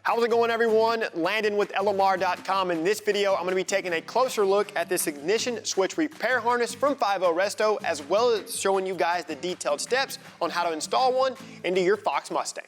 How's it going, everyone? Landon with LMR.com. In this video, I'm going to be taking a closer look at this ignition switch repair harness from 5.0 Resto, as well as showing you guys the detailed steps on how to install one into your Fox Mustang.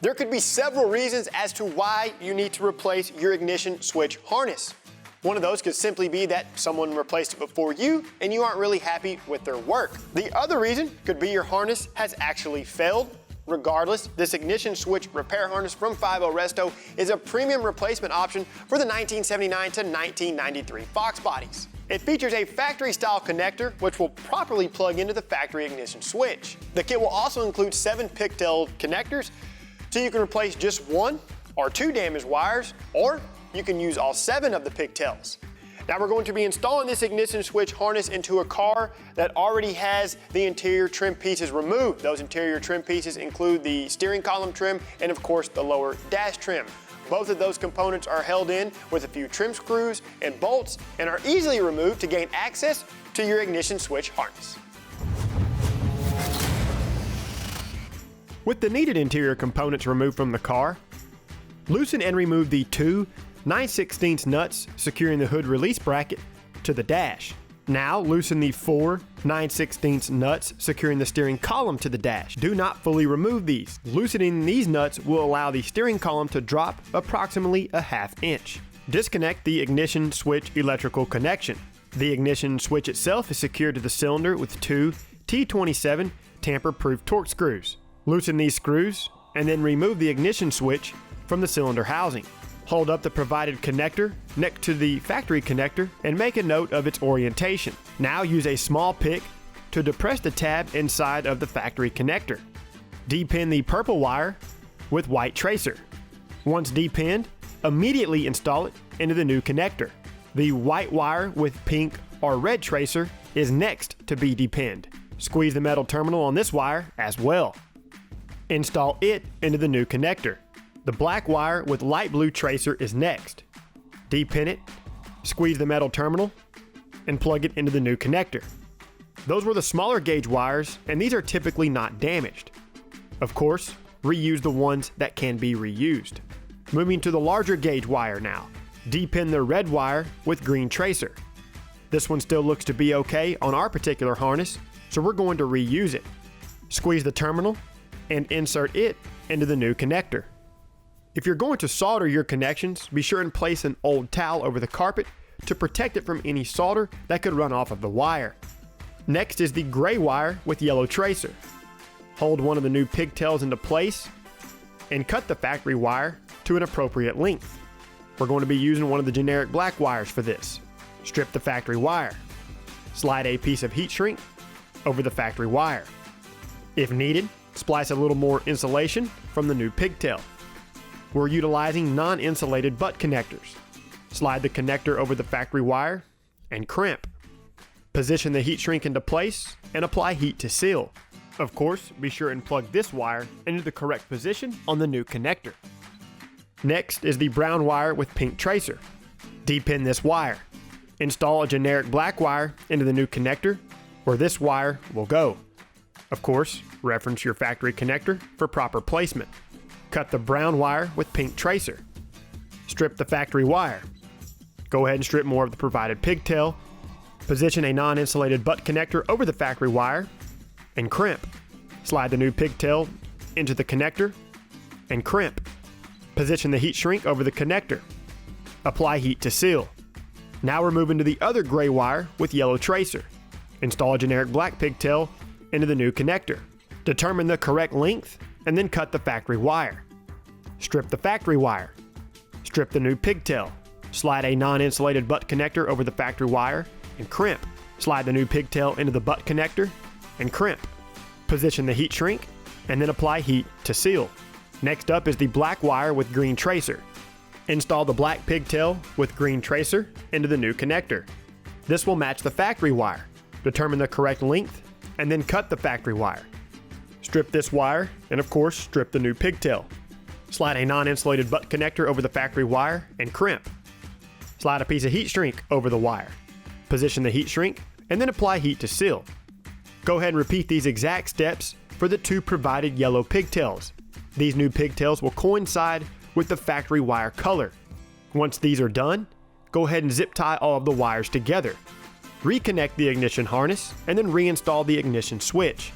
There could be several reasons as to why you need to replace your ignition switch harness. One of those could simply be that someone replaced it before you and you aren't really happy with their work. The other reason could be your harness has actually failed. Regardless, this ignition switch repair harness from 5.0 Resto is a premium replacement option for the 1979 to 1993 Fox bodies. It features a factory-style connector which will properly plug into the factory ignition switch. The kit will also include 7 pigtail connectors, so you can replace just 1 or 2 damaged wires, or you can use all 7 of the pigtails. Now we're going to be installing this ignition switch harness into a car that already has the interior trim pieces removed. Those interior trim pieces include the steering column trim and of course the lower dash trim. Both of those components are held in with a few trim screws and bolts and are easily removed to gain access to your ignition switch harness. With the needed interior components removed from the car, loosen and remove the 2 9/16 nuts securing the hood release bracket to the dash. Now loosen the 4 9/16 nuts securing the steering column to the dash. Do not fully remove these. Loosening these nuts will allow the steering column to drop approximately a ½ inch. Disconnect the ignition switch electrical connection. The ignition switch itself is secured to the cylinder with 2 T27 tamper-proof torque screws. Loosen these screws and then remove the ignition switch from the cylinder housing. Hold up the provided connector next to the factory connector and make a note of its orientation. Now use a small pick to depress the tab inside of the factory connector. Depin the purple wire with white tracer. Once depinned, immediately install it into the new connector. The white wire with pink or red tracer is next to be depinned. Squeeze the metal terminal on this wire as well. Install it into the new connector. The black wire with light blue tracer is next. Depin it, squeeze the metal terminal, and plug it into the new connector. Those were the smaller gauge wires, and these are typically not damaged. Of course, reuse the ones that can be reused. Moving to the larger gauge wire now. Depin the red wire with green tracer. This one still looks to be okay on our particular harness, so we're going to reuse it. Squeeze the terminal and insert it into the new connector. If you're going to solder your connections, be sure and place an old towel over the carpet to protect it from any solder that could run off of the wire. Next is the gray wire with yellow tracer. Hold one of the new pigtails into place and cut the factory wire to an appropriate length. We're going to be using one of the generic black wires for this. Strip the factory wire. Slide a piece of heat shrink over the factory wire. If needed, splice a little more insulation from the new pigtail. We're utilizing non-insulated butt connectors. Slide the connector over the factory wire and crimp. Position the heat shrink into place and apply heat to seal. Of course, be sure and plug this wire into the correct position on the new connector. Next is the brown wire with pink tracer. Depin this wire. Install a generic black wire into the new connector where this wire will go. Of course, reference your factory connector for proper placement. Cut the brown wire with pink tracer. Strip the factory wire. Go ahead and strip more of the provided pigtail. Position a non-insulated butt connector over the factory wire and crimp. Slide the new pigtail into the connector and crimp. Position the heat shrink over the connector. Apply heat to seal. Now we're moving to the other gray wire with yellow tracer. Install a generic black pigtail into the new connector. Determine the correct length and then cut the factory wire. Strip the factory wire. Strip the new pigtail. Slide a non-insulated butt connector over the factory wire and crimp. Slide the new pigtail into the butt connector and crimp. Position the heat shrink and then apply heat to seal. Next up is the black wire with green tracer. Install the black pigtail with green tracer into the new connector. This will match the factory wire. Determine the correct length and then cut the factory wire. Strip this wire and of course strip the new pigtail. Slide a non-insulated butt connector over the factory wire and crimp. Slide a piece of heat shrink over the wire. Position the heat shrink and then apply heat to seal. Go ahead and repeat these exact steps for the 2 provided yellow pigtails. These new pigtails will coincide with the factory wire color. Once these are done, go ahead and zip tie all of the wires together. Reconnect the ignition harness and then reinstall the ignition switch.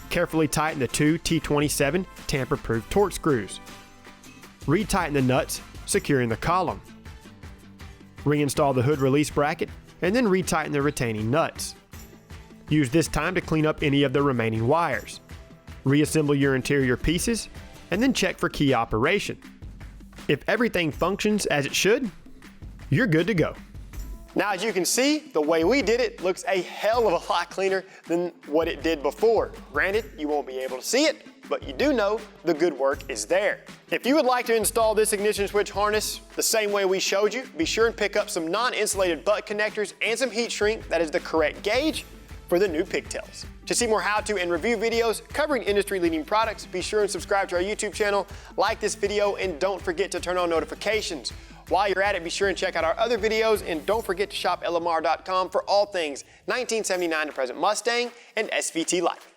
Carefully tighten the 2 T27 tamper-proof torque screws. Retighten the nuts, securing the column. Reinstall the hood release bracket and then retighten the retaining nuts. Use this time to clean up any of the remaining wires. Reassemble your interior pieces and then check for key operation. If everything functions as it should, you're good to go. Now, as you can see, the way we did it looks a hell of a lot cleaner than what it did before. Granted, you won't be able to see it, but you do know the good work is there. If you would like to install this ignition switch harness the same way we showed you, be sure and pick up some non-insulated butt connectors and some heat shrink that is the correct gauge for the new pigtails. To see more how-to and review videos covering industry-leading products, be sure and subscribe to our YouTube channel, like this video, and don't forget to turn on notifications. While you're at it, be sure and check out our other videos, and don't forget to shop LMR.com for all things 1979 to present Mustang and SVT life.